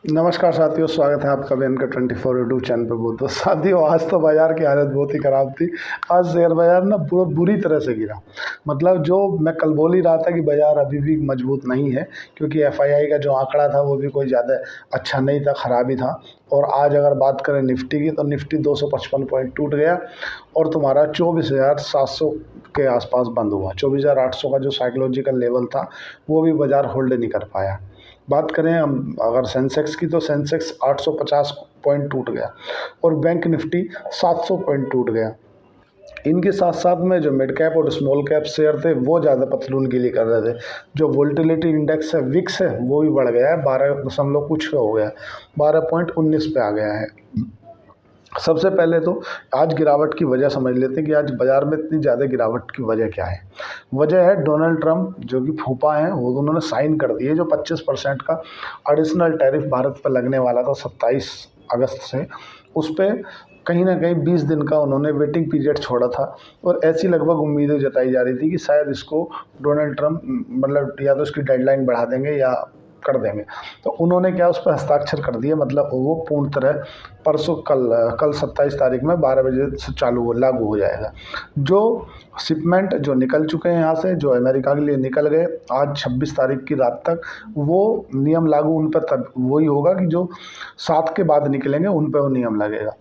नमस्कार साथियों, स्वागत है आपका BNK 24 यूट्यूब चैनल पे। बहुत बहुत साथियों, आज तो बाज़ार की हालत बहुत ही ख़राब थी। आज शेयर बाज़ार ना बुरी तरह से गिरा। मतलब जो मैं कल बोल ही रहा था कि बाज़ार अभी भी मजबूत नहीं है, क्योंकि FII का जो आंकड़ा था वो भी कोई ज़्यादा अच्छा नहीं था, ख़राब ही था। और आज अगर बात करें निफ्टी की, तो निफ्टी 255 पॉइंट टूट गया और तुम्हारा 24,700 के आसपास बंद हुआ। 24,800 का जो साइकोलॉजिकल लेवल था वो भी बाज़ार होल्ड नहीं कर पाया। बात करें हम अगर सेंसेक्स की, तो सेंसेक्स 850 पॉइंट टूट गया और बैंक निफ्टी 700 पॉइंट टूट गया। इनके साथ साथ में जो मिड कैप और स्मॉल कैप शेयर थे वो ज़्यादा पतलून गिली कर रहे थे। जो वोल्टिलिटी इंडेक्स है विक्स है वो भी बढ़ गया है, 12 दशमलव कुछ हो गया, 12.19 पे आ गया है। सबसे पहले तो आज गिरावट की वजह समझ लेते हैं कि आज बाज़ार में इतनी ज़्यादा गिरावट की वजह क्या है। वजह है डोनाल्ड ट्रंप, जो कि फूफा हैं, वो उन्होंने साइन कर दिए जो 25% का एडिशनल टैरिफ भारत पर लगने वाला था 27 अगस्त से। उस पर कहीं ना कहीं 20 दिन का उन्होंने वेटिंग पीरियड छोड़ा था और ऐसी लगभग उम्मीदें जताई जा रही थी कि शायद इसको डोनाल्ड ट्रंप मतलब या तो इसकी डेडलाइन बढ़ा देंगे या कर देंगे। तो उन्होंने क्या उस पर हस्ताक्षर कर दिए, मतलब वो पूर्ण तरह परसों कल 27 तारीख में 12 बजे से लागू हो जाएगा। जो शिपमेंट जो निकल चुके हैं यहाँ से, जो अमेरिका के लिए निकल गए आज 26 तारीख की रात तक, वो नियम लागू उन पर तब वही होगा कि जो 7 के बाद निकलेंगे उन पर वो नियम लगेगा।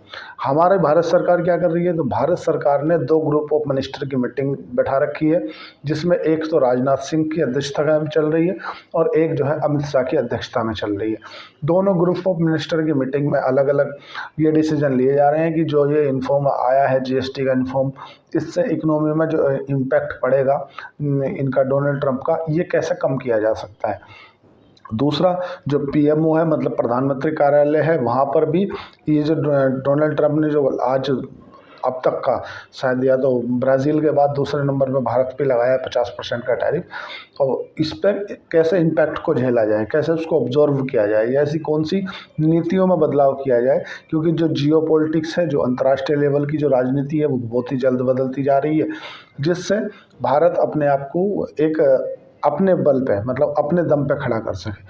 हमारे भारत सरकार क्या कर रही है, तो भारत सरकार ने 2 ग्रुप ऑफ मिनिस्टर की मीटिंग बैठा रखी है, जिसमें एक तो राजनाथ सिंह की अध्यक्षता में चल रही है और एक जो है अमित शाह की अध्यक्षता में चल रही है। दोनों ग्रुप ऑफ मिनिस्टर की मीटिंग में अलग अलग ये डिसीजन लिए जा रहे हैं कि जो ये इन्फॉर्म आया है GST का इन्फॉर्म, इससे इकोनॉमी में जो इम्पैक्ट पड़ेगा इनका डोनाल्ड ट्रंप का, ये कैसे कम किया जा सकता है। दूसरा जो PMO है, मतलब प्रधानमंत्री कार्यालय है, वहाँ पर भी ये जो डोनाल्ड ट्रंप ने जो आज अब तक का शायद या तो ब्राज़ील के बाद दूसरे नंबर पे भारत पे लगाया 50% का टैरिफ, और इस पर कैसे इम्पैक्ट को झेला जाए, कैसे उसको ऑब्जर्व किया जाए, या ऐसी कौन सी नीतियों में बदलाव किया जाए। क्योंकि जो जियोपॉलिटिक्स है, जो अंतर्राष्ट्रीय लेवल की जो राजनीति है, वो बहुत ही जल्द बदलती जा रही है, जिससे भारत अपने आप को एक अपने बल पे, मतलब अपने दम पे खड़ा कर सके।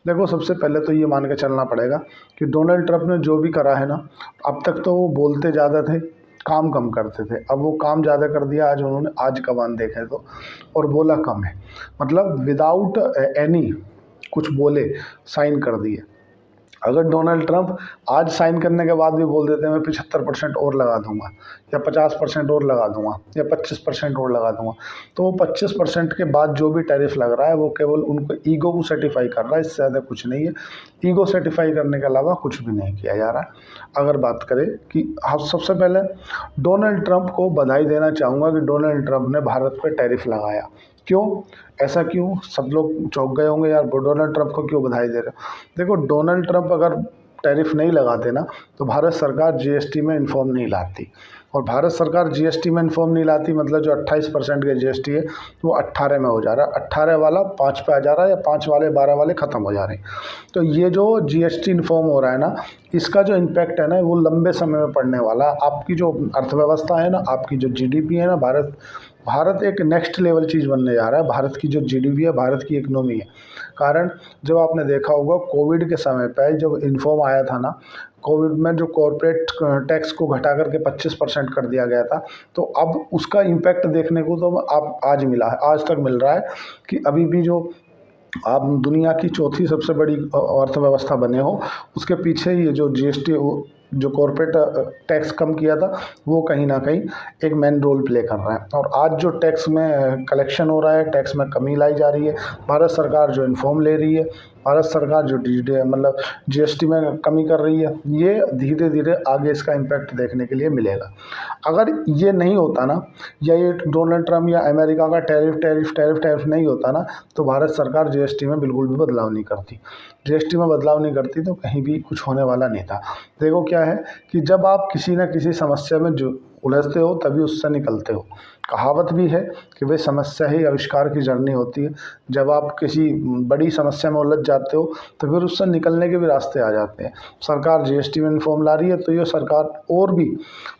देखो, सबसे पहले तो ये मान के चलना पड़ेगा कि डोनाल्ड ट्रंप ने जो भी करा है ना, अब तक तो वो बोलते ज़्यादा थे, काम कम करते थे। अब वो काम ज़्यादा कर दिया आज उन्होंने, आज का बयान देखें तो, और बोला कम है, मतलब विदाउट एनी कुछ बोले साइन कर दिए। अगर डोनाल्ड ट्रंप आज साइन करने के बाद भी बोल देते हैं मैं 75% और लगा दूंगा, या 50% और लगा दूंगा, या 25% और लगा दूंगा, तो वो 25% के बाद जो भी टैरिफ लग रहा है वो केवल उनको ईगो को सर्टिफाई कर रहा है, इससे ज़्यादा कुछ नहीं है। ईगो सर्टिफाई करने के अलावा कुछ भी नहीं किया जा रहा है। अगर बात करें कि हम सबसे पहले डोनाल्ड ट्रंप को बधाई देना चाहूँगा कि डोनाल्ड ट्रंप ने भारत पर टैरिफ लगाया। क्यों, ऐसा क्यों, सब लोग चौंक गए होंगे यार, डोनाल्ड ट्रंप को क्यों बधाई दे रहे हो। देखो, डोनाल्ड ट्रंप अगर टैरिफ नहीं लगाते ना, तो भारत सरकार GST में इन्फॉर्म नहीं लाती, और भारत सरकार GST में इन्फॉर्म नहीं लाती मतलब जो 28% का GST है वो 18 में हो जा रहा है, 18 वाला 5 पे आ जा रहा है, या 5 वाले 12 वाले ख़त्म हो जा रहे हैं। तो ये जो GST इन्फॉर्म हो रहा है ना, इसका जो इम्पैक्ट है ना, वो लंबे समय में पड़ने वाला है। आपकी जो अर्थव्यवस्था है ना, आपकी जो GDP है ना, भारत एक नेक्स्ट लेवल चीज़ बनने जा रहा है। भारत की जो GDP है, भारत की इकोनॉमी है। कारण जब आपने देखा होगा कोविड के समय पर जब इन्फॉर्म आया था ना, कोविड में जो कॉर्पोरेट टैक्स को घटा करके 25% कर दिया गया था, तो अब उसका इम्पैक्ट देखने को तो आप आज मिला है, आज तक मिल रहा है कि अभी भी जो आप दुनिया की चौथी सबसे बड़ी अर्थव्यवस्था बने हो, उसके पीछे ये जो GST जो कॉर्पोरेट टैक्स कम किया था, वो कहीं ना कहीं एक मेन रोल प्ले कर रहा है। और आज जो टैक्स में कलेक्शन हो रहा है, टैक्स में कमी लाई जा रही है, भारत सरकार जो इन्फॉर्म ले रही है, भारत सरकार जो मतलब GST में कमी कर रही है, ये धीरे धीरे आगे इसका इम्पैक्ट देखने के लिए मिलेगा। अगर ये नहीं होता ना, या ये डोनाल्ड ट्रंप या अमेरिका का टैरिफ नहीं होता ना, तो भारत सरकार GST में बिल्कुल भी बदलाव नहीं करती। GST में बदलाव नहीं करती तो कहीं भी कुछ होने वाला नहीं था। देखो क्या है कि जब आप किसी न किसी समस्या में जो उलझते हो तभी उससे निकलते हो। कहावत भी है कि भाई समस्या ही आविष्कार की जर्नी होती है। जब आप किसी बड़ी समस्या में उलझ जाते हो तो फिर उससे निकलने के भी रास्ते आ जाते हैं। सरकार GST में इन्फॉर्म ला रही है, तो ये सरकार और भी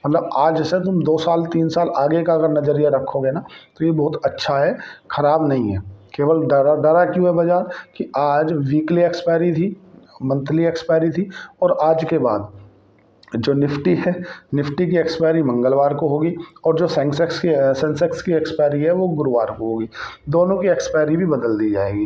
मतलब आज से तुम 2 साल 3 साल आगे का अगर नज़रिया रखोगे ना, तो ये बहुत अच्छा है, ख़राब नहीं है। केवल डरा क्यों है बाजार कि आज वीकली एक्सपायरी थी, मंथली एक्सपायरी थी, और आज के बाद जो निफ्टी है, निफ्टी की एक्सपायरी मंगलवार को होगी, और जो सेंसेक्स की एक्सपायरी है वो गुरुवार को होगी। दोनों की एक्सपायरी भी बदल दी जाएगी।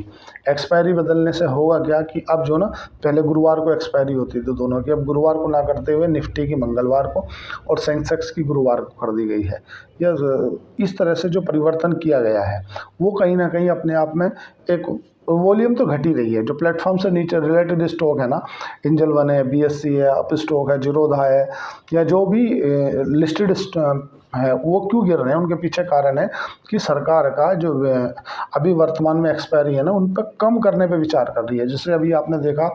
एक्सपायरी बदलने से होगा क्या कि अब जो ना पहले गुरुवार को एक्सपायरी होती थी दोनों की, अब गुरुवार को ना करते हुए निफ्टी की मंगलवार को और सेंसेक्स की गुरुवार को कर दी गई है। यह इस तरह से जो परिवर्तन किया गया है वो कहीं ना कहीं अपने आप में एक वॉल्यूम तो घट ही रही है। जो प्लेटफॉर्म से नीचे रिलेटेड स्टॉक है ना, एंजल वन है, बीएससी है, अप स्टॉक है, जीरोधा है, या जो भी लिस्टेड है, वो क्यों गिर रहे हैं, उनके पीछे कारण है कि सरकार का जो अभी वर्तमान में एक्सपायरी है ना, उन पर कम करने पे विचार कर रही है। जैसे अभी आपने देखा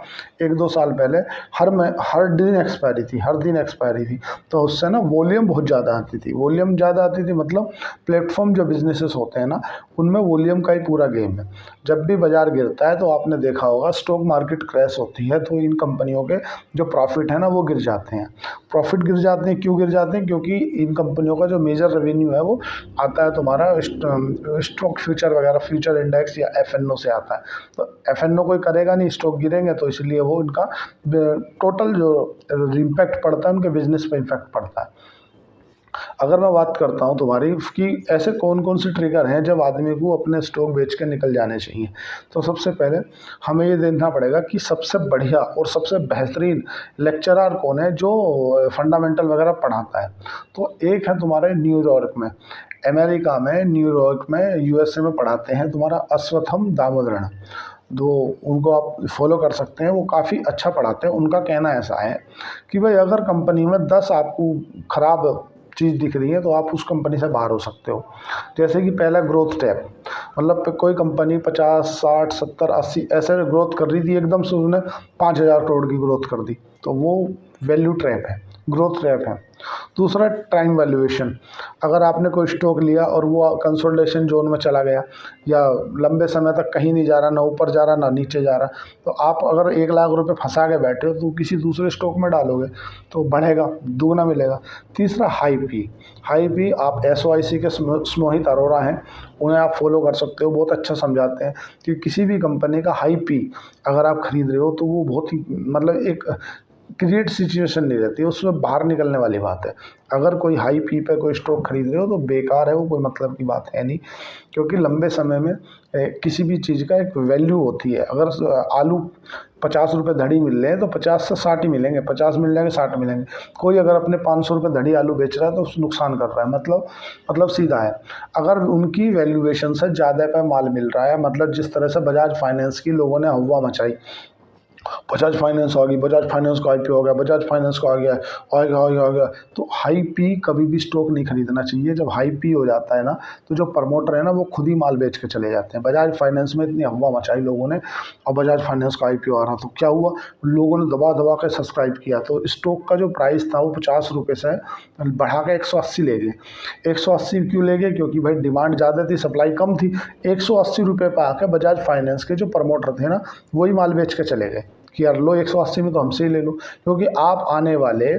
1-2 साल पहले हर दिन एक्सपायरी थी, हर दिन एक्सपायरी थी, तो उससे ना वॉल्यूम बहुत ज़्यादा आती थी। वॉल्यूम ज़्यादा आती थी मतलब प्लेटफॉर्म जो बिजनेसेस होते हैं ना, उनमें वॉल्यूम का ही पूरा गेम है। जब भी बाजार गिरता है तो आपने देखा होगा स्टॉक मार्केट क्रैश होती है तो इन कंपनियों के जो प्रॉफिट है ना वो गिर जाते हैं। प्रॉफिट गिर जाते हैं, क्यों गिर जाते हैं? क्योंकि इन कंपनियों का जो मेजर रेवेन्यू है वो आता है तुम्हारा स्टॉक फ्यूचर वगैरह, फ्यूचर इंडेक्स या एफएनओ से आता है। तो एफएनओ कोई करेगा नहीं, स्टॉक गिरेंगे, तो इसलिए वो इनका टोटल जो इम्पैक्ट पड़ता है उनके बिजनेस पे इम्पैक्ट पड़ता है। अगर मैं बात करता हूँ तुम्हारी कि ऐसे कौन कौन से ट्रिगर हैं जब आदमी को अपने स्टॉक बेच के निकल जाने चाहिए, तो सबसे पहले हमें ये देखना पड़ेगा कि सबसे बढ़िया और सबसे बेहतरीन लेक्चरर कौन है जो फंडामेंटल वगैरह पढ़ाता है। तो एक है तुम्हारे न्यूयॉर्क में, अमेरिका में, न्यूयॉर्क में, यूएसए में पढ़ाते हैं तुम्हारा अश्वत्थम दामोदरन। दो उनको आप फॉलो कर सकते हैं, वो काफ़ी अच्छा पढ़ाते हैं। उनका कहना ऐसा है कि भाई अगर कंपनी में 10 आपको ख़राब चीज़ दिख रही है तो आप उस कंपनी से बाहर हो सकते हो। जैसे कि पहला ग्रोथ टैप, मतलब कोई कंपनी 50, 60, 70, 80 ऐसे ग्रोथ कर रही थी, एकदम से उसने 5,000 करोड़ की ग्रोथ कर दी, तो वो वैल्यू ट्रैप है, ग्रोथ ट्रैप है। दूसरा टाइम वैल्यूएशन, अगर आपने कोई स्टॉक लिया और वो कंसोलिडेशन जोन में चला गया या लंबे समय तक कहीं नहीं जा रहा, ना ऊपर जा रहा ना नीचे जा रहा, तो आप अगर 1 लाख रुपए फंसा के बैठे हो तो किसी दूसरे स्टॉक में डालोगे तो बढ़ेगा, दुगना मिलेगा। तीसरा हाई पी, आप SOIC के स्मोहित अरोड़ा हैं, उन्हें आप फॉलो कर सकते हो, बहुत अच्छा समझाते हैं कि किसी भी कंपनी का हाई पी अगर आप खरीद रहे हो तो वो बहुत ही मतलब एक क्रिएट सिचुएशन नहीं रहती, उसमें बाहर निकलने वाली बात है। अगर कोई हाई पी पे कोई स्टॉक खरीद रहे हो तो बेकार है, वो कोई मतलब की बात है नहीं, क्योंकि लंबे समय में किसी भी चीज़ का एक वैल्यू होती है। अगर आलू 50 रुपये धड़ी मिल रहे हैं तो 50 से 60 ही मिलेंगे, 50 मिल जाएंगे, 60 मिलेंगे। कोई अगर अपने 500 रुपये धड़ी आलू बेच रहा है तो उसको नुकसान कर रहा है, मतलब सीधा है। अगर उनकी वैल्यूएशन से ज़्यादा पे माल मिल रहा है, मतलब जिस तरह से बजाज फाइनेंस की लोगों ने हवा मचाई, बजाज फाइनेंस आ गई, बजाज फाइनेंस का IPO हो गया, बजाज फाइनेंस का आ गया, आएगा, तो हाई पी कभी भी स्टॉक नहीं खरीदना चाहिए। जब हाई पी हो जाता है ना तो जो प्रमोटर है ना वो खुद ही माल बेच के चले जाते हैं। बजाज फाइनेंस में इतनी हवा मचाई लोगों ने, और बजाज फाइनेंस का IPO आ रहा तो क्या हुआ, लोगों ने दबा दबा के सब्सक्राइब किया, तो स्टॉक का जो प्राइस था वो 50 रुपये से बढ़ा के 180 ले गए। 180 क्यों ले गए? क्योंकि भाई डिमांड ज़्यादा थी, सप्लाई कम थी। 180 रुपये पर आके बजाज फाइनेंस के जो प्रमोटर थे ना वही माल बेच के चले गए कि यार लो 180 में तो हमसे ही ले लो, क्योंकि आप आने वाले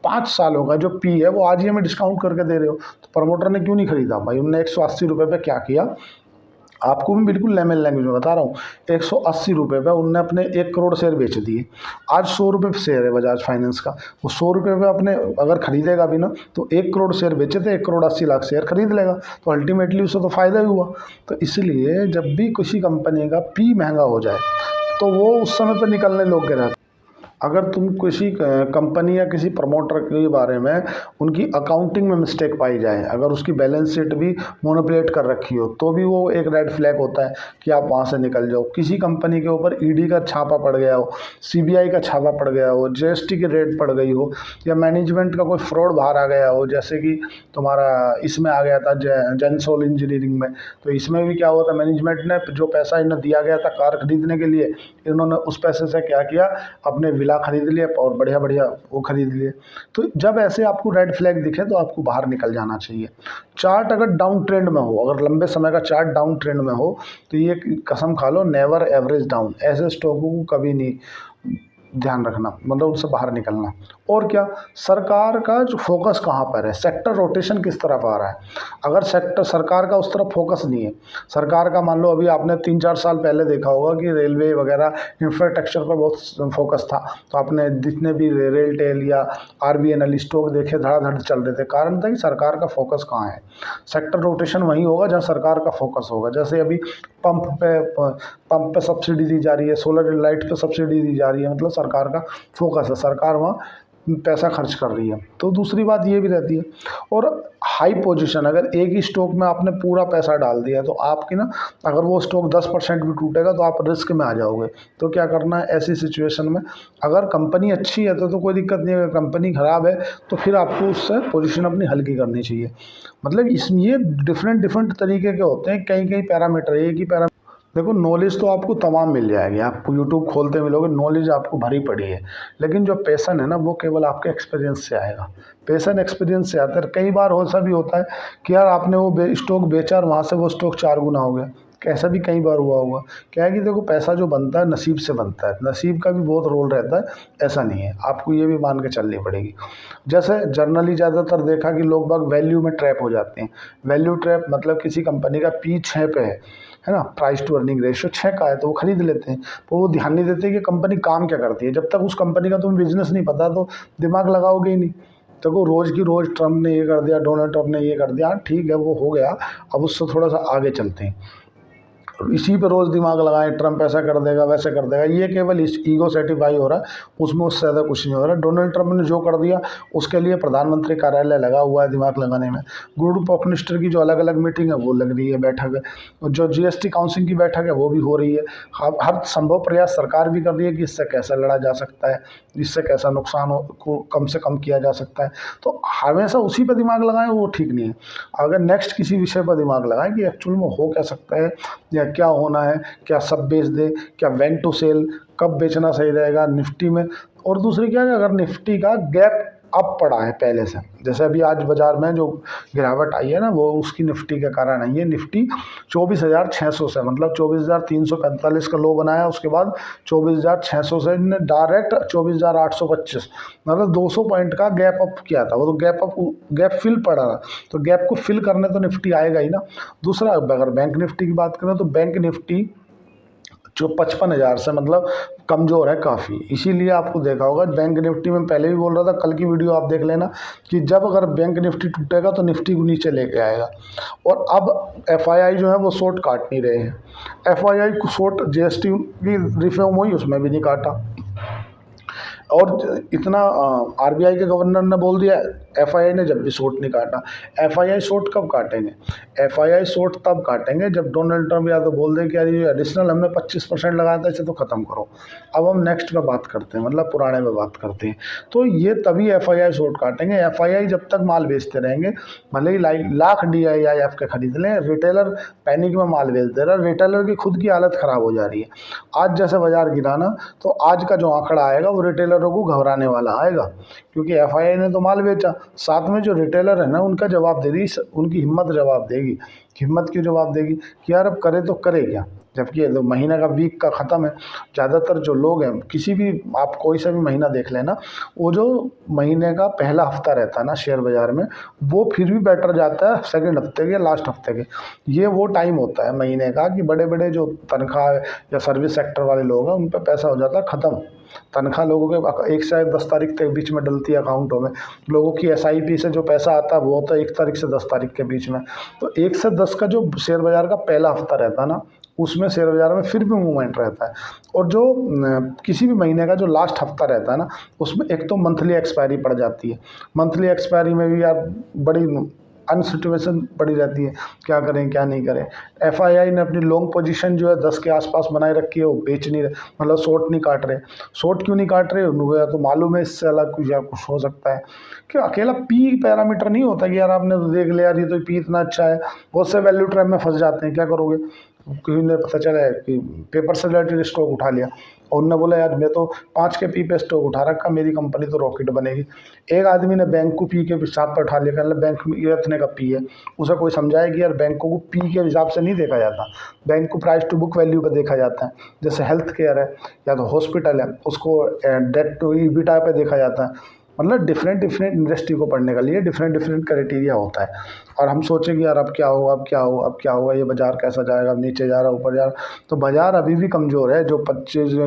5 सालों का जो पी है वो आज ही हमें डिस्काउंट करके दे रहे हो। तो प्रमोटर ने क्यों नहीं खरीदा भाई? उन्होंने 180 रुपये पे क्या किया, आपको मैं बिल्कुल लेमन लैंग्वेज में बता रहा हूँ। 180 रुपये पे उनने अपने 1 करोड़ शेयर बेच दिए। आज 100 रुपये शेयर है बजाज फाइनेंस का, वो 100 रुपये पे अपने अगर खरीदेगा भी ना तो 1 करोड़ शेयर बेचे थे, 1 करोड़ 80 लाख शेयर खरीद लेगा, तो अल्टीमेटली उसे तो फ़ायदा ही हुआ। तो इसलिए जब भी किसी कंपनी का पी महंगा हो जाए तो वो उस समय पर निकलने लोग के रहते। अगर तुम किसी कंपनी या किसी प्रमोटर के बारे में उनकी अकाउंटिंग में मिस्टेक पाई जाए, अगर उसकी बैलेंस शीट भी मोनोपुलेट कर रखी हो तो भी वो एक रेड फ्लैग होता है कि आप वहाँ से निकल जाओ। किसी कंपनी के ऊपर ED का छापा पड़ गया हो, CBI का छापा पड़ गया हो, GST की रेड पड़ गई हो, या मैनेजमेंट का कोई फ्रॉड बाहर आ गया हो, जैसे कि तुम्हारा इसमें आ गया था जेनसोल इंजीनियरिंग में, तो इसमें भी क्या हुआ था, मैनेजमेंट ने जो पैसा इन्हें दिया गया था कार खरीदने के लिए, इन्होंने उस पैसे से क्या किया, अपने विला खरीद लिए और बढ़िया बढ़िया वो खरीद लिए। तो जब ऐसे आपको रेड फ्लैग दिखे तो आपको बाहर निकल जाना चाहिए। चार्ट अगर डाउन ट्रेंड में हो, अगर लंबे समय का चार्ट डाउन ट्रेंड में हो तो ये कसम खा लो, नेवर एवरेज डाउन, ऐसे स्टॉकों को कभी नहीं ध्यान रखना, मतलब उनसे बाहर निकलना। और क्या, सरकार का जो फोकस कहाँ पर है, सेक्टर रोटेशन किस तरफ आ रहा है। अगर सेक्टर सरकार का उस तरफ फोकस नहीं है, सरकार का मान लो अभी आपने 3-4 साल पहले देखा होगा कि रेलवे वगैरह इंफ्रास्ट्रक्चर पर बहुत फोकस था, तो आपने जितने भी रेल टेल या आरबीएनएल स्टॉक देखे धड़ाधड़ चल रहे थे। कारण था कि सरकार का फोकस कहाँ है। सेक्टर रोटेशन वहीं होगा जहाँ सरकार का फोकस होगा। जैसे अभी पंप पे सब्सिडी दी जा रही है, सोलर लाइट पे सब्सिडी दी जा रही है, मतलब सरकार का फोकस है, सरकार वहाँ पैसा खर्च कर रही है। तो दूसरी बात ये भी रहती है। और हाई पोजीशन, अगर एक ही स्टॉक में आपने पूरा पैसा डाल दिया तो आपकी ना, अगर वो स्टॉक 10% भी टूटेगा तो आप रिस्क में आ जाओगे। तो क्या करना है ऐसी सिचुएशन में, अगर कंपनी अच्छी है तो कोई दिक्कत नहीं है, अगर कंपनी ख़राब है तो फिर आपको उससे पोजीशन अपनी हल्की करनी चाहिए। मतलब इसमें ये डिफरेंट डिफरेंट तरीके के होते हैं, कई कई पैरामीटर, एक ही पैरा देखो नॉलेज तो आपको तमाम मिल जाएगी, आप यूट्यूब खोलते मिलोगे नॉलेज आपको भरी पड़ी है, लेकिन जो पैसन है ना वो केवल आपके एक्सपीरियंस से आएगा। पैसन एक्सपीरियंस से आता है। कई बार ऐसा भी होता है कि यार आपने वो स्टॉक बेचा और वहाँ से वो स्टॉक 4 गुना हो गया, ऐसा भी कई बार हुआ होगा। क्या है कि देखो पैसा जो बनता है नसीब से बनता है, नसीब का भी बहुत रोल रहता है, ऐसा नहीं है, आपको ये भी मान के चलनी पड़ेगी। जैसे जर्नली ज़्यादातर देखा कि लोग बाग वैल्यू में ट्रैप हो जाते हैं। वैल्यू ट्रैप मतलब किसी कंपनी का पी 6 पे है ना, प्राइस टू अर्निंग रेशियो 6 का है तो वो खरीद लेते हैं। तो वो ध्यान नहीं देते कि कंपनी काम क्या करती है। जब तक उस कंपनी का तुम्हें बिजनेस नहीं पता तो दिमाग लगाओगे ही नहीं। तो वो रोज़ की रोज़ ट्रम्प ने ये कर दिया, डोनाल्ड ट्रम्प ने ये कर दिया, हाँ ठीक है वो हो गया, अब उससे थोड़ा सा आगे चलते हैं। इसी पे रोज़ दिमाग लगाएं, ट्रम्प ऐसा कर देगा वैसे कर देगा, ये केवल इस ईगो सेटिफाई हो रहा है, उसमें उससे ज़्यादा कुछ नहीं हो रहा। डोनाल्ड ट्रम्प ने जो कर दिया उसके लिए प्रधानमंत्री कार्यालय लगा हुआ है दिमाग लगाने में। ग्रुप ऑफ मिनिस्टर की जो अलग अलग मीटिंग है वो लग रही है, बैठक है, जो जीएसटी काउंसिल की बैठक है वो भी हो रही है। हर संभव प्रयास सरकार भी कर रही है कि इससे कैसा लड़ा जा सकता है, इससे कैसा नुकसान को कम से कम किया जा सकता है। तो हमेशा उसी पर दिमाग लगाएं, वो ठीक नहीं है। अगर नेक्स्ट किसी विषय पर दिमाग लगाएं कि एक्चुअल में हो क्या सकता है या क्या होना है, क्या सब बेच दे, क्या वेन टू सेल, कब बेचना सही रहेगा निफ्टी में। और दूसरी क्या है, अगर निफ्टी का गैप अप पड़ा है पहले से, जैसे अभी आज बाजार में जो गिरावट आई है ना वो उसकी निफ्टी के कारण आई है। निफ्टी 24,600 से, मतलब 24,345 का लो बनाया, उसके बाद 24,600 से डायरेक्ट 24,825, मतलब 200 पॉइंट का गैप अप किया था। वो तो गैप फिल पड़ा था, तो गैप को फिल करने तो निफ्टी आएगा ही ना। दूसरा अगर बैंक निफ्टी की बात करें तो बैंक निफ्टी जो 55,000 से मतलब कमज़ोर है काफ़ी। इसीलिए आपको देखा होगा बैंक निफ्टी में पहले भी बोल रहा था, कल की वीडियो आप देख लेना कि जब अगर बैंक निफ्टी टूटेगा तो निफ्टी को नीचे लेके आएगा। और अब एफआईआई जो है वो शॉर्ट काट नहीं रहे हैं। एफआईआई को शॉर्ट जीएसटी की रिफॉर्म हुई उसमें भी नहीं काटा। और इतना आरबीआई के गवर्नर ने बोल दिया, एफआईआई ने जब भी शॉर्ट नहीं काटा। एफआईआई शॉर्ट कब काटेंगे? एफआईआई शॉर्ट तब काटेंगे जब डोनाल्ड ट्रम्प या तो बोल दे कि यार ये एडिशनल हमने 25% लगाया था इसे तो ख़त्म करो। अब हम नेक्स्ट में बात करते हैं, मतलब पुराने में बात करते हैं। तो ये तभी एफआईआई शॉर्ट काटेंगे। एफआईआई जब तक माल बेचते रहेंगे, भले ही लाख डीआईआई आपके खरीद लें, रिटेलर पैनिक में माल बेच दे रहा है, रिटेलर की खुद की हालत ख़राब हो जा रही है। आज जैसे बाजार गिरा ना, तो आज का जो आंकड़ा आएगा वो रिटेलरों को घबराने वाला आएगा, क्योंकि एफआईआई ने तो माल बेचा, साथ में जो रिटेलर है ना उनका जवाब दे दी, उनकी हिम्मत जवाब देगी। हिम्मत क्यों जवाब देगी कि यार अब करे तो करे क्या, जबकि ये महीने का वीक का ख़त्म है। ज़्यादातर जो लोग हैं, किसी भी आप कोई सा भी महीना देख लेना, वो जो महीने का पहला हफ्ता रहता है ना शेयर बाज़ार में, वो फिर भी बेटर जाता है सेकंड हफ्ते के, लास्ट हफ्ते के। ये वो टाइम होता है महीने का कि बड़े बड़े जो तनख्वाह या सर्विस सेक्टर वाले लोग हैं उन पर पैसा हो जाता है ख़त्म। तनख्वाह लोगों के 1 से 10 तारीख के बीच में डलती है अकाउंटों में। लोगों की एसआईपी से जो पैसा आता है वो होता है 1 तारीख से 10 तारीख के बीच में। तो 1 से 10 का जो शेयर बाज़ार का पहला हफ्ता रहता है ना, उसमें शेयर बाज़ार में फिर भी मूवमेंट रहता है। और जो किसी भी महीने का जो लास्ट हफ्ता रहता है ना, उसमें एक तो मंथली एक्सपायरी पड़ जाती है। मंथली एक्सपायरी में भी यार बड़ी अनसिचुएशन पड़ी रहती है, क्या करें क्या नहीं करें। एफआईआई ने अपनी लॉन्ग पोजीशन जो है 10 के आसपास बनाए रखी है, वो बेच नहीं रहे, मतलब शॉर्ट नहीं काट रहे। शॉर्ट क्यों नहीं काट रहे उनको या तो मालूम है इससे अलग कुछ या कुछ हो सकता है कि अकेला पी पैरामीटर नहीं होता कि यार आपने तो देख लिया यार ये तो पी इतना अच्छा है, बहुत से वैल्यू ट्रैप में फंस जाते हैं। क्या करोगे? किसी ने पता चला है कि पेपर से रिलेटेड स्टॉक उठा लिया और उनने बोला यार मैं तो 5 के पी पे स्टॉक उठा रखा, मेरी कंपनी तो रॉकेट बनेगी। एक आदमी ने बैंक को पी के हिसाब पर उठा लिया, कहने बैंक में ये इतने का पी है। उसे कोई समझाए कि यार बैंकों को पी के हिसाब से नहीं देखा जाता, बैंक को प्राइस टू बुक वैल्यू पर देखा जाता है। जैसे हेल्थ केयर है या तो हॉस्पिटल है, उसको डेट टू ईबिटा पे देखा जाता है। मतलब डिफरेंट डिफरेंट इंडस्ट्री को पढ़ने के लिए डिफरेंट डिफरेंट क्राइटेरिया होता है। और हम सोचेंगे यार अब क्या होगा, अब क्या होगा, अब क्या होगा, ये बाज़ार कैसा जाएगा, अब नीचे जा रहा है ऊपर जा रहा है। तो बाज़ार अभी भी कमज़ोर है। जो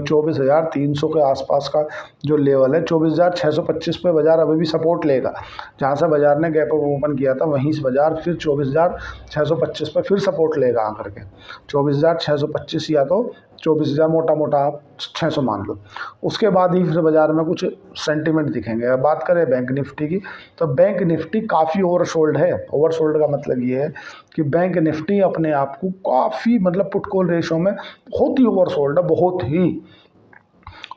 24,300 के आसपास का जो लेवल है, 24,625 पे बाज़ार अभी भी सपोर्ट लेगा। जहाँ से बाज़ार ने गैप अप ओपन किया था वहीं से बाज़ार फिर 24,625 पे फिर सपोर्ट लेगा आकर के। 24,625 या तो 24,000 मोटा मोटा आप 600 मान लो। उसके बाद ही फिर बाज़ार में कुछ सेंटिमेंट दिखेंगे। अब बात करें बैंक निफ्टी की, तो बैंक निफ्टी काफ़ी ओवरसोल्ड है। ओवरसोल्ड का मतलब ये है कि बैंक निफ्टी अपने आप को काफ़ी मतलब पुट कॉल रेशो में बहुत ही ओवरसोल्ड है, बहुत ही।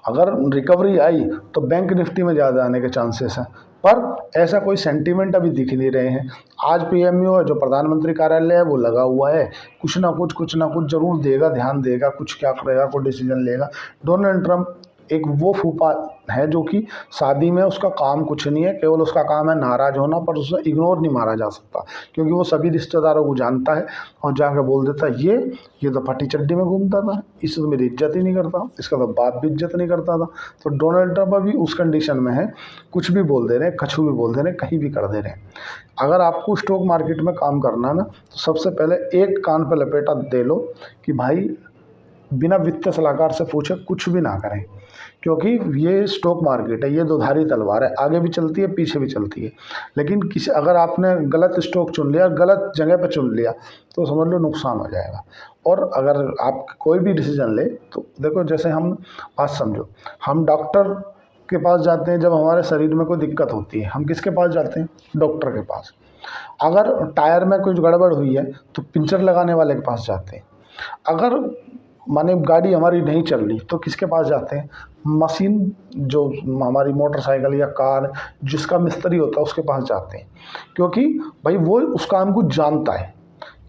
अगर रिकवरी आई तो बैंक निफ्टी में ज़्यादा आने के चांसेस हैं, पर ऐसा कोई सेंटीमेंट अभी दिख नहीं रहे हैं। आज पीएमओ है जो प्रधानमंत्री कार्यालय है वो लगा हुआ है, कुछ ना कुछ जरूर देगा, ध्यान देगा, कुछ क्या करेगा, कोई डिसीजन लेगा। डोनाल्ड ट्रंप एक वो फूफा है जो कि शादी में उसका काम कुछ नहीं है, केवल उसका काम है नाराज़ होना, पर उसे इग्नोर नहीं मारा जा सकता क्योंकि वो सभी रिश्तेदारों को जानता है और जाकर बोल देता है ये तो फटी चड्डी में घूमता था, इसे तो मेरी इज्जत ही नहीं करता, इसका तो बाप भी इज्जत नहीं करता था। तो डोनाल्ड ट्रंप अभी उस कंडीशन में है, कुछ भी बोल दे रहे हैं, कछु भी बोल दे रहे हैं, कहीं भी कर दे रहे हैं। अगर आपको स्टॉक मार्केट में काम करना ना, तो सबसे पहले एक कान पर लपेटा दे लो कि भाई बिना वित्तीय सलाहकार से पूछे कुछ भी ना करें, क्योंकि ये स्टॉक मार्केट है, ये दोधारी तलवार है, आगे भी चलती है पीछे भी चलती है। लेकिन किसी अगर आपने गलत स्टॉक चुन लिया, गलत जगह पर चुन लिया, तो समझ लो नुकसान हो जाएगा। और अगर आप कोई भी डिसीजन ले तो देखो, जैसे हम बात समझो, हम डॉक्टर के पास जाते हैं जब हमारे शरीर में कोई दिक्कत होती है, हम किसके पास जाते हैं? डॉक्टर के पास। अगर टायर में कुछ गड़बड़ हुई है तो पंचर लगाने वाले के पास जाते हैं। अगर माने गाड़ी हमारी नहीं चल रही तो किसके पास जाते हैं? मशीन जो हमारी मोटरसाइकिल या कार जिसका मिस्त्री होता है उसके पास जाते हैं, क्योंकि भाई वो उस काम को जानता है,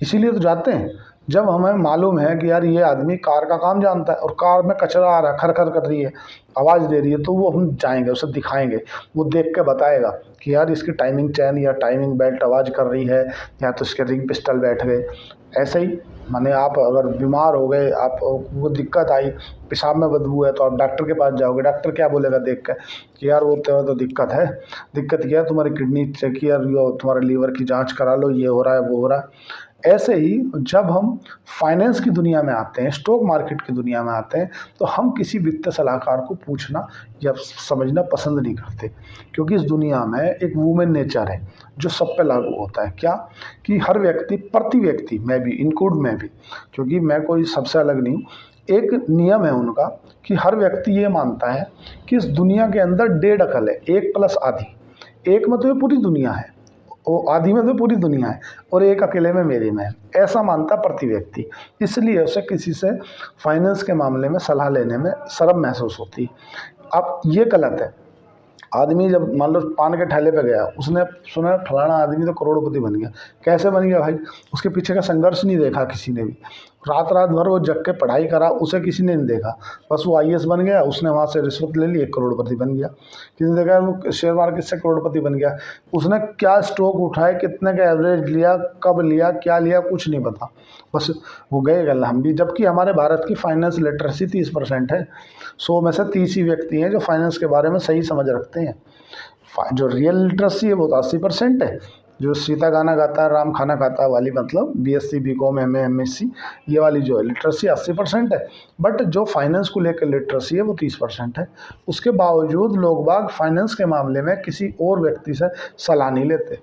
इसीलिए तो जाते हैं। जब हमें मालूम है कि यार ये आदमी कार का काम जानता है और कार में कचरा आ रहा है, खर खर कर रही है, आवाज़ दे रही है, तो वो हम जाएंगे, उसे दिखाएंगे, वो देख के बताएगा कि यार इसकी टाइमिंग चैन या टाइमिंग बेल्ट आवाज़ कर रही है, या तो इसके रिंग पिस्टल बैठ गए। ऐसे ही माने आप अगर बीमार हो गए, आप वो दिक्कत आई, पेशाब में बदबू है, तो आप डॉक्टर के पास जाओगे, डॉक्टर क्या बोलेगा देख कर कि यार वो तो दिक्कत है, दिक्कत क्या है, तुम्हारी किडनी चेक किया, तुम्हारे लीवर की जांच करा लो, ये हो रहा है वो हो रहा है। ऐसे ही जब हम फाइनेंस की दुनिया में आते हैं, स्टॉक मार्केट की दुनिया में आते हैं, तो हम किसी वित्तीय सलाहकार को पूछना या समझना पसंद नहीं करते, क्योंकि इस दुनिया में एक वुमेन नेचर है जो सब पे लागू होता है। क्या कि हर व्यक्ति, प्रति व्यक्ति, मैं भी इंक्लूड, मैं भी, क्योंकि मैं कोई सबसे अलग नहीं हूँ, एक नियम है उनका कि हर व्यक्ति ये मानता है कि इस दुनिया के अंदर डेढ़ अकल है, एक प्लस आधी। एक में तो ये पूरी दुनिया है, वो आधी में तो पूरी दुनिया है, और एक अकेले में मेरे में है, ऐसा मानता प्रति व्यक्ति। इसलिए उसे किसी से फाइनेंस के मामले में सलाह लेने में शर्म महसूस होती है। अब ये गलत है। आदमी जब मान लो पान के ठेले पे गया, उसने सुना फलाना आदमी तो करोड़पति बन गया। कैसे बन गया भाई? उसके पीछे का संघर्ष नहीं देखा किसी ने भी। रात रात भर वो जग के पढ़ाई करा, उसे किसी ने नहीं देखा, बस वो आईएएस बन गया, उसने वहाँ से रिश्वत ले ली, 1 करोड़पति बन गया। किसी ने देखा वो शेयर मार्केट से करोड़पति बन गया, उसने क्या स्टॉक उठाए, कितने का एवरेज लिया, कब लिया, क्या लिया, कुछ नहीं पता, बस वो गए गल। हम भी, जबकि हमारे भारत की फाइनेंस लिटरेसी 30% है, 100 में से 30 ही व्यक्ति हैं जो फाइनेंस के बारे में सही समझ रखते हैं। जो रियल लिटरेसी है वो तो 80% है। जो सीता गाना गाता है राम खाना खाता वाली, मतलब बीएससी बीकॉम एमए एमएससी, ये वाली जो है लिटरेसी 80% है, बट जो फाइनेंस को लेकर लिटरेसी है वो 30% है। उसके बावजूद लोग बाग फाइनेंस के मामले में किसी और व्यक्ति से सलाह नहीं लेते।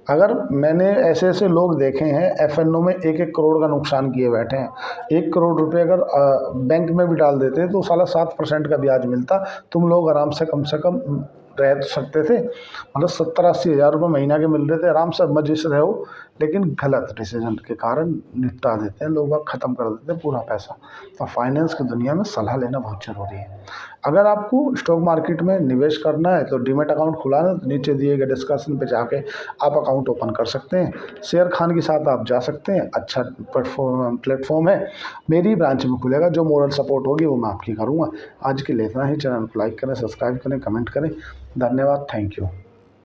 अगर मैंने ऐसे ऐसे लोग देखे हैं एफएनओ में 1-1 करोड़ का नुकसान किए बैठे हैं। 1 करोड़ रुपए अगर बैंक में भी डाल देते तो साला 7% का ब्याज मिलता, तुम लोग आराम से कम रह तो सकते थे। मतलब 70-80 हज़ार रुपये महीना के मिल रहे थे, आराम से मजे से रहो। लेकिन गलत डिसीजन के कारण निपटा देते हैं लोग, ख़त्म कर देते हैं पूरा पैसा। तो फाइनेंस की दुनिया में सलाह लेना बहुत ज़रूरी है। अगर आपको स्टॉक मार्केट में निवेश करना है तो डीमैट अकाउंट खुलाना है तो नीचे दिए गए डिस्क्रिप्शन पे जाके आप अकाउंट ओपन कर सकते हैं। शेर खान के साथ आप जा सकते हैं, अच्छा प्लेटफॉर्म है। मेरी ब्रांच में खुलेगा, जो मोरल सपोर्ट होगी वो मैं आपकी करूँगा। आज के लिए इतना ही। चैनल को लाइक करें, सब्सक्राइब करें, कमेंट करें। धन्यवाद, थैंक यू।